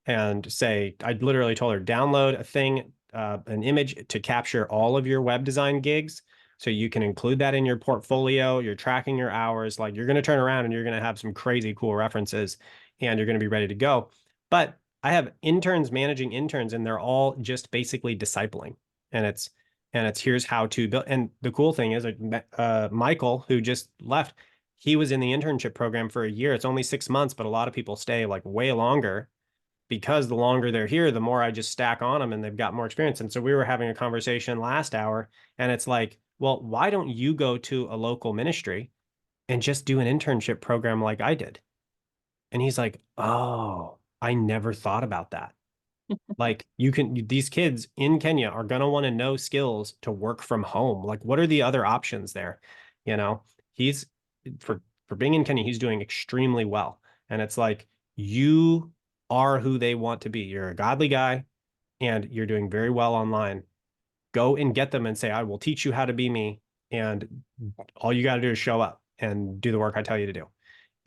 and say, I literally told her, download a thing, an image to capture all of your web design gigs. So you can include that in your portfolio. You're tracking your hours. Like, you're going to turn around and you're going to have some crazy cool references and you're going to be ready to go. But I have interns managing interns, and they're all just basically discipling. And it's here's how to build. And the cool thing is, Michael, who just left, he was in the internship program for a year. It's only 6 months, but a lot of people stay like way longer, because the longer they're here, the more I just stack on them and they've got more experience. And so we were having a conversation last hour, and it's like, well, why don't you go to a local ministry and just do an internship program like I did? And he's like, oh, I never thought about that. Like, these kids in Kenya are going to want to know skills to work from home. Like, what are the other options there? You know, he's for being in Kenya, he's doing extremely well. And it's like, you are who they want to be. You're a godly guy and you're doing very well online. Go and get them and say, I will teach you how to be me. And all you got to do is show up and do the work I tell you to do.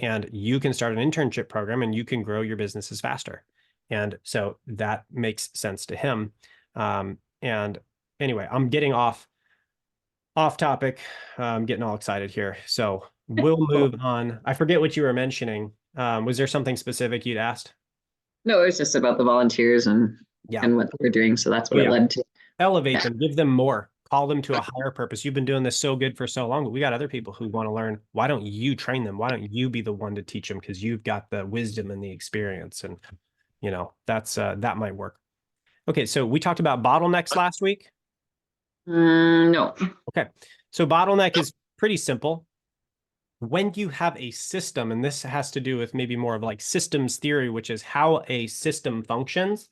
And you can start an internship program and you can grow your businesses faster. And so that makes sense to him. And anyway, I'm getting off topic. I'm getting all excited here. So we'll move on. I forget what you were mentioning. Was there something specific you'd asked? No, it was just about the volunteers and Yeah. what we're doing. So that's what it led to. Elevate them, give them more, call them to a higher purpose. You've been doing this so good for so long, but we got other people who want to learn. Why don't you train them? Why don't you be the one to teach them? Because you've got the wisdom and the experience, and that's that might work. Okay, so we talked about bottlenecks last week. No. Okay, so bottleneck is pretty simple. When you have a system, and this has to do with maybe more of like systems theory, which is how a system functions,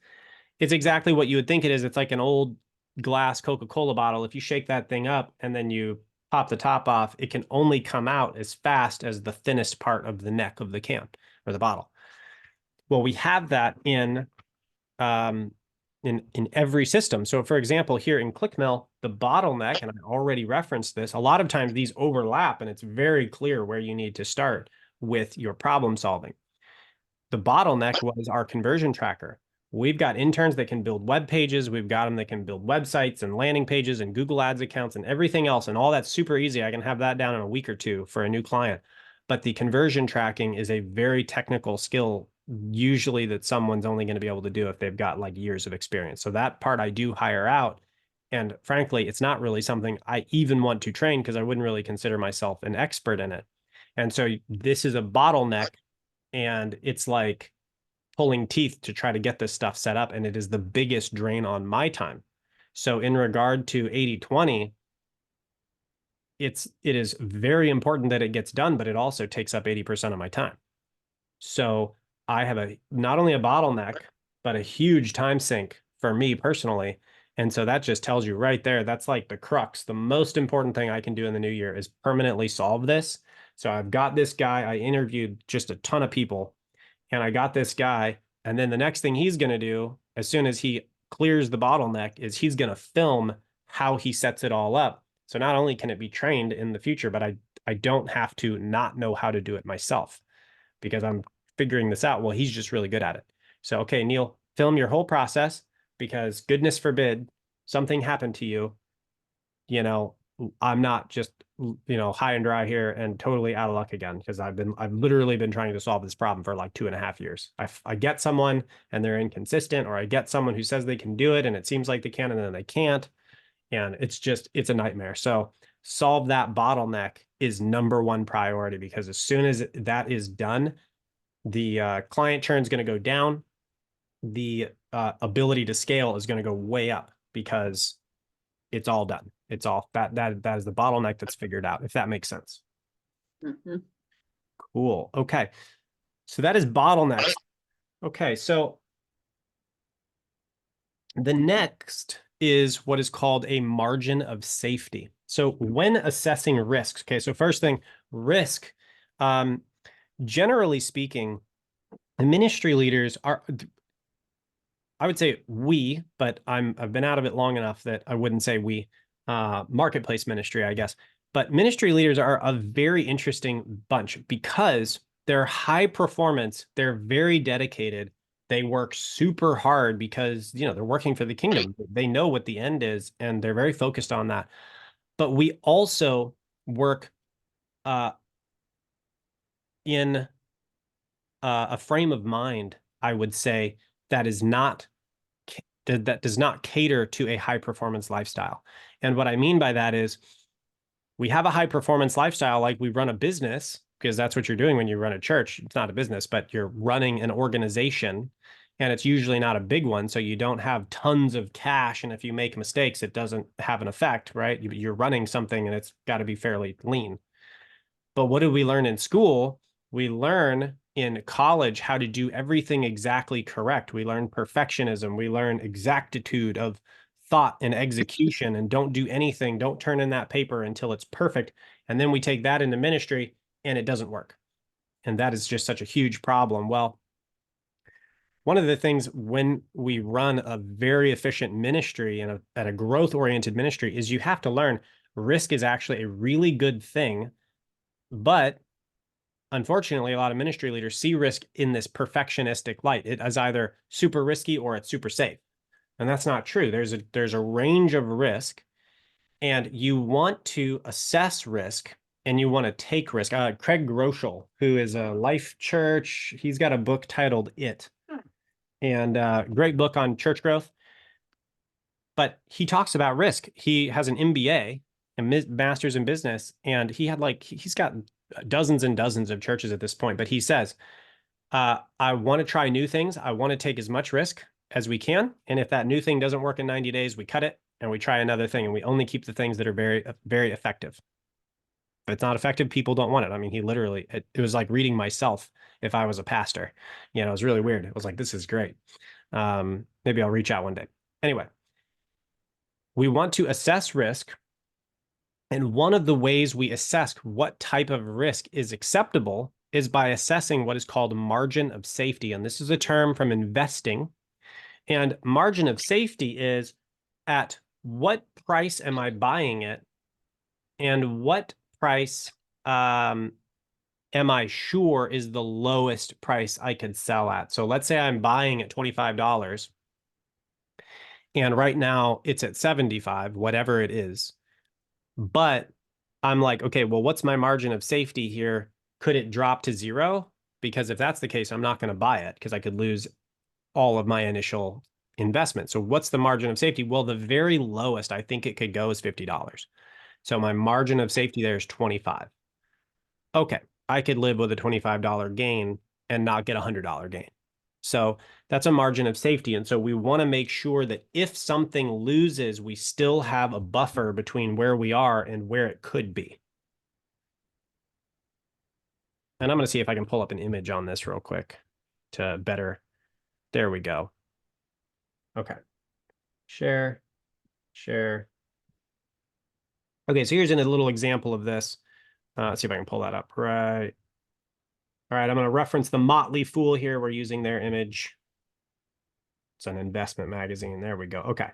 it's exactly what you would think it is. It's like an old glass Coca-Cola bottle. If you shake that thing up and then you pop the top off, it can only come out as fast as the thinnest part of the neck of the can or the bottle. Well, we have that in every system. So for example, here in ClickMill, the bottleneck, and I already referenced this, a lot of times these overlap and it's very clear where you need to start with your problem solving. The bottleneck was our conversion tracker. We've got interns that can build web pages. We've got them that can build websites and landing pages and Google Ads accounts and everything else. And all that's super easy. I can have that down in a week or two for a new client. But the conversion tracking is a very technical skill, usually that someone's only going to be able to do if they've got like years of experience. So that part I do hire out. And frankly, it's not really something I even want to train because I wouldn't really consider myself an expert in it. And so this is a bottleneck, and it's like pulling teeth to try to get this stuff set up. And it is the biggest drain on my time. So in regard to 80/20, it is very important that it gets done, but it also takes up 80% of my time. So I have not only a bottleneck, but a huge time sink for me personally. And so that just tells you right there, that's like the crux. The most important thing I can do in the new year is permanently solve this. So I've got this guy, I interviewed just a ton of people, and I got this guy. And then the next thing he's going to do, as soon as he clears the bottleneck, is he's going to film how he sets it all up. So not only can it be trained in the future, but I don't have to not know how to do it myself because I'm figuring this out. Well, he's just really good at it. So, okay, Neil, film your whole process, because goodness forbid something happened to you, I'm not just, high and dry here and totally out of luck again, because I've literally been trying to solve this problem for like 2.5 years. I get someone and they're inconsistent, or I get someone who says they can do it and it seems like they can and then they can't. And it's a nightmare. So solve that bottleneck is number one priority, because as soon as that is done, the client churn is going to go down. The ability to scale is going to go way up, because it's all done. It's all that is the bottleneck that's figured out, if that makes sense. Mhm. Cool. Okay. So that is bottlenecks. Okay. So the next is what is called a margin of safety. So when assessing risks, okay, so first thing, risk, generally speaking, ministry leaders are, I would say we, but I've been out of it long enough that I wouldn't say we, marketplace ministry, I guess. But ministry leaders are a very interesting bunch, because they're high performance, they're very dedicated, they work super hard, because they're working for the kingdom. They know what the end is, and they're very focused on that. But we also work in a frame of mind, I would say, that is not that does not cater to a high performance lifestyle. And what I mean by that is, we have a high performance lifestyle, like we run a business, because that's what you're doing when you run a church. It's not a business, but you're running an organization, and it's usually not a big one. So you don't have tons of cash. And if you make mistakes, it doesn't have an effect, right? You're running something and it's got to be fairly lean. But what do we learn in school? We learn in college how to do everything exactly correct. We learn perfectionism. We learn exactitude of thought and execution, and don't do anything. Don't turn in that paper until it's perfect. And then we take that into ministry and it doesn't work. And that is just such a huge problem. Well, one of the things when we run a very efficient ministry and at a growth oriented ministry is you have to learn risk is actually a really good thing. But unfortunately, a lot of ministry leaders see risk in this perfectionistic light. It is either super risky or it's super safe. And that's not true. There's a range of risk, and you want to assess risk and you want to take risk. Craig Groeschel, who is a Life Church, he's got a book titled It, and great book on church growth. But he talks about risk. He has an MBA and master's in business, and he's got dozens and dozens of churches at this point. But he says, I want to try new things. I want to take as much risk as we can. And if that new thing doesn't work in 90 days, we cut it and we try another thing, and we only keep the things that are very, very effective. If it's not effective, people don't want it. I mean, it was like reading myself if I was a pastor. It was really weird. It was like, this is great. Maybe I'll reach out one day. Anyway, we want to assess risk. And one of the ways we assess what type of risk is acceptable is by assessing what is called margin of safety. And this is a term from investing. And margin of safety is, at what price am I buying it? And what price am I sure is the lowest price I could sell at? So let's say I'm buying at $25, and right now it's at 75, whatever it is. But I'm like, okay, well, what's my margin of safety here? Could it drop to 0? Because if that's the case, I'm not going to buy it, because I could lose all of my initial investment. So what's the margin of safety? Well, the very lowest I think it could go is $50. So my margin of safety there is 25. Okay, I could live with a $25 gain and not get a $100 gain. So that's a margin of safety. And so we want to make sure that if something loses, we still have a buffer between where we are and where it could be. And I'm going to see if I can pull up an image on this real quick to better. There we go. Okay. Share. Okay, so here's a little example of this. Let's see if I can pull that up. Right. All right, I'm going to reference the Motley Fool here. We're using their image. It's an investment magazine. There we go. Okay.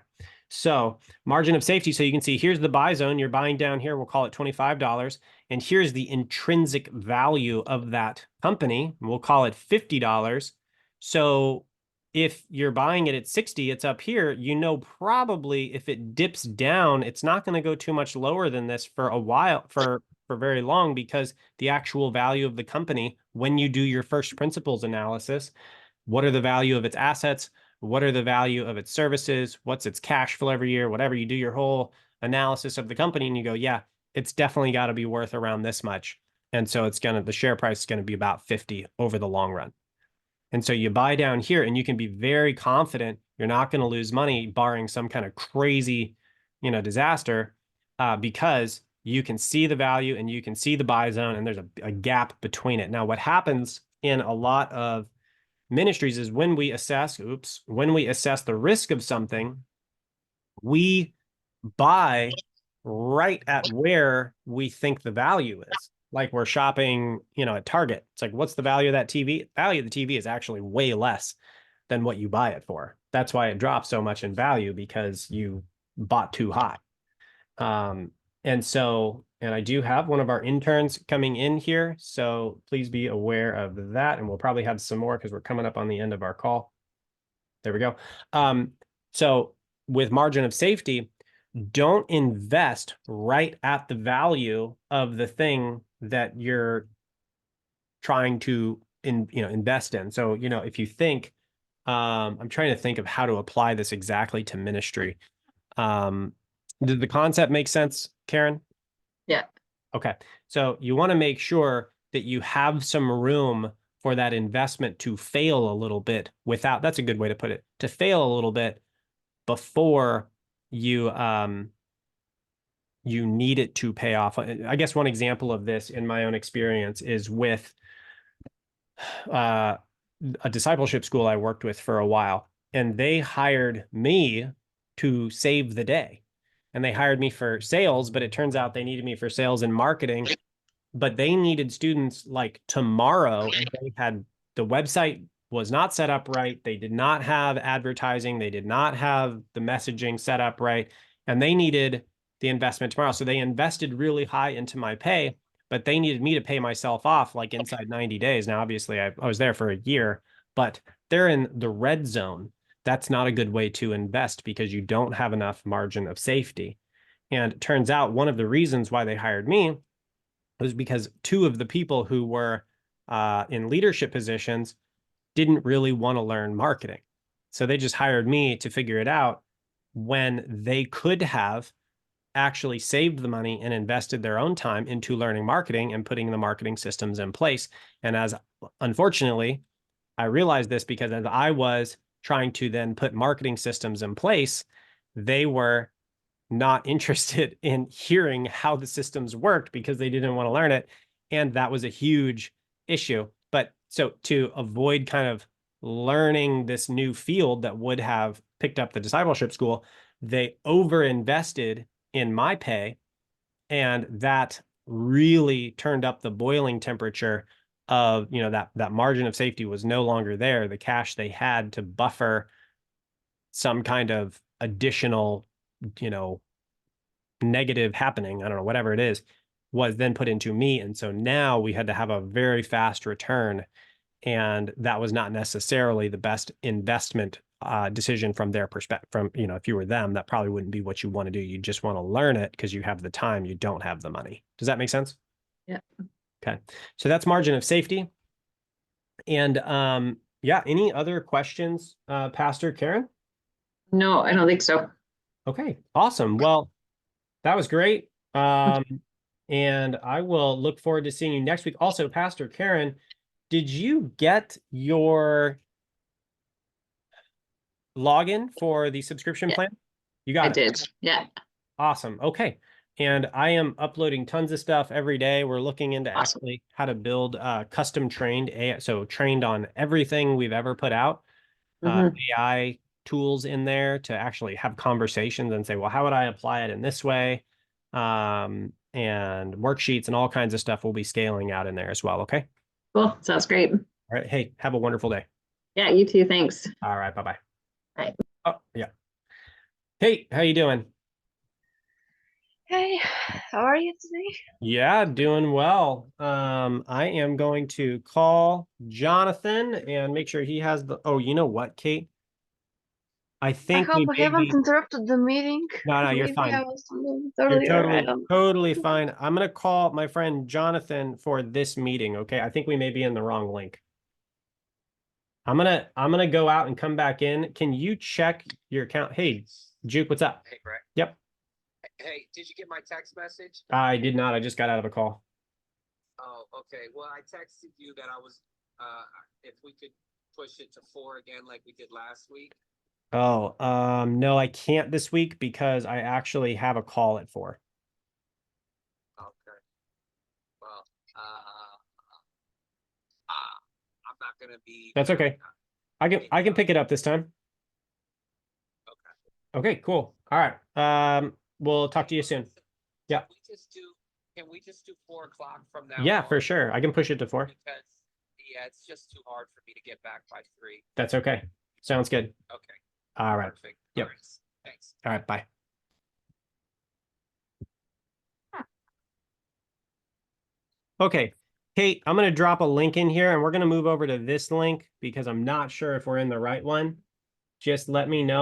So margin of safety. So you can see here's the buy zone. You're buying down here. We'll call it $25. And here's the intrinsic value of that company. We'll call it $50. So if you're buying it at 60, it's up here, you know, probably if it dips down, it's not going to go too much lower than this for a while, for very long, because the actual value of the company, when you do your first principles analysis, what are the value of its assets? What are the value of its services? What's its cash flow every year? Whatever, you do your whole analysis of the company and you go, yeah, it's definitely got to be worth around this much. And so the share price is going to be about 50 over the long run. And so you buy down here and you can be very confident you're not going to lose money barring some kind of crazy, disaster, because you can see the value and you can see the buy zone and there's a gap between it. Now, what happens in a lot of ministries is when we assess the risk of something, we buy right at where we think the value is. Like we're shopping, at Target. It's like, what's the value of that TV? Value of the TV is actually way less than what you buy it for. That's why it drops so much in value, because you bought too high. And I do have one of our interns coming in here, so please be aware of that. And we'll probably have some more because we're coming up on the end of our call. There we go. So with margin of safety, don't invest right at the value of the thing that you're trying to invest in. So, if you think, I'm trying to think of how to apply this exactly to ministry. Did the concept make sense, Karen? Yeah. Okay. So you want to make sure that you have some room for that investment to fail a little bit that's a good way to put it, to fail a little bit before you need it to pay off. I guess one example of this in my own experience is with a discipleship school I worked with for a while, and they hired me to save the day. And they hired me for sales, but it turns out they needed me for sales and marketing, but they needed students like tomorrow. And the website was not set up right. They did not have advertising. They did not have the messaging set up right. And they needed the investment tomorrow. So they invested really high into my pay, but they needed me to pay myself off like inside 90 days. Now, obviously I was there for a year, but they're in the red zone. That's not a good way to invest because you don't have enough margin of safety. And it turns out one of the reasons why they hired me was because two of the people who were in leadership positions didn't really want to learn marketing. So they just hired me to figure it out when they could have actually saved the money and invested their own time into learning marketing and putting the marketing systems in place. And unfortunately, I realized this because as I was trying to then put marketing systems in place, they were not interested in hearing how the systems worked because they didn't want to learn it. And that was a huge issue. But so to avoid kind of learning this new field that would have picked up the discipleship school, they overinvested in my pay. And that really turned up the boiling temperature of, that margin of safety was no longer there. The cash they had to buffer some kind of additional, negative happening, I don't know, whatever it is, was then put into me. And so now we had to have a very fast return. And that was not necessarily the best investment decision from their perspective. If you were them, that probably wouldn't be what you want to do. You just want to learn it because you have the time, you don't have the money. Does that make sense? Yeah. Okay. So that's margin of safety. And any other questions, Pastor Karen? No, I don't think so. Okay, awesome. Well, that was great. And I will look forward to seeing you next week. Also, Pastor Karen, did you get your login for the subscription plan? You got I it. did. Yeah. Awesome. Okay. And I am uploading tons of stuff every day. We're looking into Awesome. actually how to build custom trained AI, so trained on everything we've ever put out, AI tools in there to actually have conversations and say, well, how would I apply it in this way? And worksheets and all kinds of stuff will be scaling out in there as well. Okay. Cool. Sounds great. All right. Hey, have a wonderful day. Yeah, you too. Thanks. All right. Bye-bye. Bye. Oh, yeah. Hey, how you doing? Hey, how are you today? Yeah, doing well. I am going to call Jonathan and make sure he has the, oh, you know what, Kate? I I think hope we I may haven't be, interrupted the meeting. no, you're Maybe I fine. was a little bit You're earlier. I totally, don't totally know. fine. I'm gonna call my friend Jonathan for this meeting, okay? I think we may be in the wrong link. I'm gonna go out and come back in. Can you check your account? Hey, Juke, what's up? Hey, Brett. Yep. Hey, did you get my text message? I did not. I just got out of a call. Oh, okay. Well, I texted you that I was, if we could push it to 4 again like we did last week. Oh, no, I can't this week because I actually have a call at 4. Okay. Well, I'm not gonna be. That's okay. I can pick it up this time. Okay. Okay, cool. All right. We'll talk to you soon. Yeah. Can we just do 4 o'clock from now Yeah, on? for sure. I can push it to 4. Because, yeah, it's just too hard for me to get back by 3. That's okay. Sounds good. Okay. All right. Perfect. Yep. All right. Thanks. All right, bye. Okay, Kate, I'm going to drop a link in here and we're going to move over to this link because I'm not sure if we're in the right one. Just let me know.